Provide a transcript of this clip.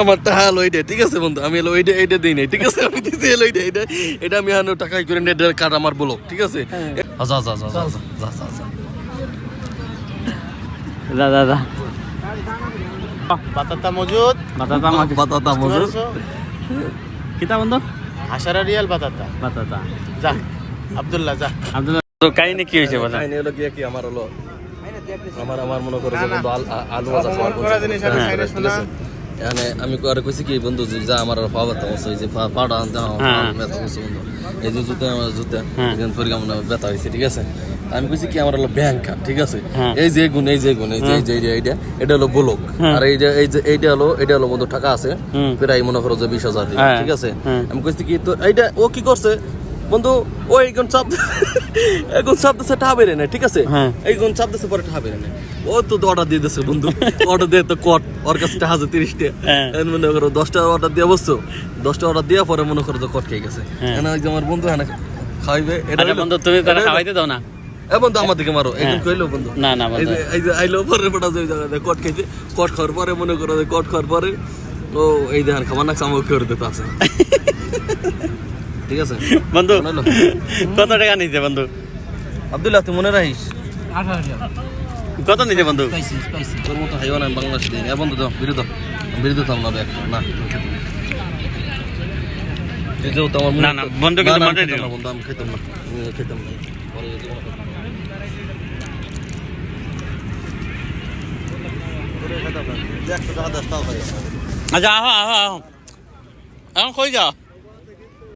আমার টাকা হলো এইটা, ঠিক আছে বন্ধু, আমি হলো এইটা দিই নাই, ঠিক আছে, আমি দিছি হলো এটা আমি হানো টাকা করে নেট কার্ড আমার বলো, ঠিক আছে। দাদা বাতাতা মজুদ, বাতাতা মজুদ কিতা বন্ধু আশারা রিয়াল বাতাতা। যা আব্দুল্লাহ যা। তো কাহিনী কি হয়েছে বলো? কাহিনী হলো কি আমার হলো আমার মনে করো যে বন্ধু আলু ভাজা খাওয়ার করা জিনিস আমি খাইলে শোনা। এখানে আমি করে কইছি কি বন্ধু যা আমার পাওয়া তো ওই যে পাড়া আনতে মেতা কইছি বন্ধু, এই যে জুতা এখান পরে কেমন ব্যথা হয়েছে, ঠিক আছে। আমি কইছি কি আমার হলো ব্যাংক কার্ড, ঠিক আছে, এই যে গুণ এই যে এটা হলো ব্লক, আর এইটা হলো বন্ধু টাকা আছে প্রায় মনে করো যে 20,000, ঠিক আছে। আমি কইছি কি তো এইটা ও কি করছে বন্ধু, ওই এখন চাপ দিচ্ছে টাকা বেড়ে নেয়, ঠিক আছে, এই গুণ চাপ দিচ্ছে পরে টাকা বেড়ে নেয়, ও তো অর্ডার দিয়ে দিচ্ছে বন্ধু, অর্ডার দিয়ে তো কট ওর কাছে 1030 টাকা মনে করো 10টা অর্ডার দিয়ে বসছো, 10টা অর্ডার দেওয়ার পরে মনে করো যে কট খেয়ে গেছে। ওই যে আমার বন্ধু খাইবে এটা বন্ধু তুমি তারা খাওয়াইতে দাও না, এ বন্ধু আমার দিকে মারো, এখন কইলো বন্ধু না না বন্ধু এই যে আইলো পরে বড় যে জায়গায় কট খাইছে, কট খাওয়ার পরে মনে করো যে কট খাওয়ার পরে ও এই দেখেন খাবার না আমাকে করে দিতে আছে, ঠিক আছে বন্ধু। কত টাকা নিতে বন্ধু? আব্দুল্লাহ তুই মনে রাখিস কত নিতে বন্ধু? তোর মতো হাইওয়ান আমি বাংলাদেশে দিই। বন্ধু তো বিরুদ্ধ তো আমরা না এই যে তো আমার না বন্ধু কিন্তু মাঠে দিও না বন্ধু, আমি খেতাম না পরে যদি মনে আচ্ছা আহো এখন কই যাও?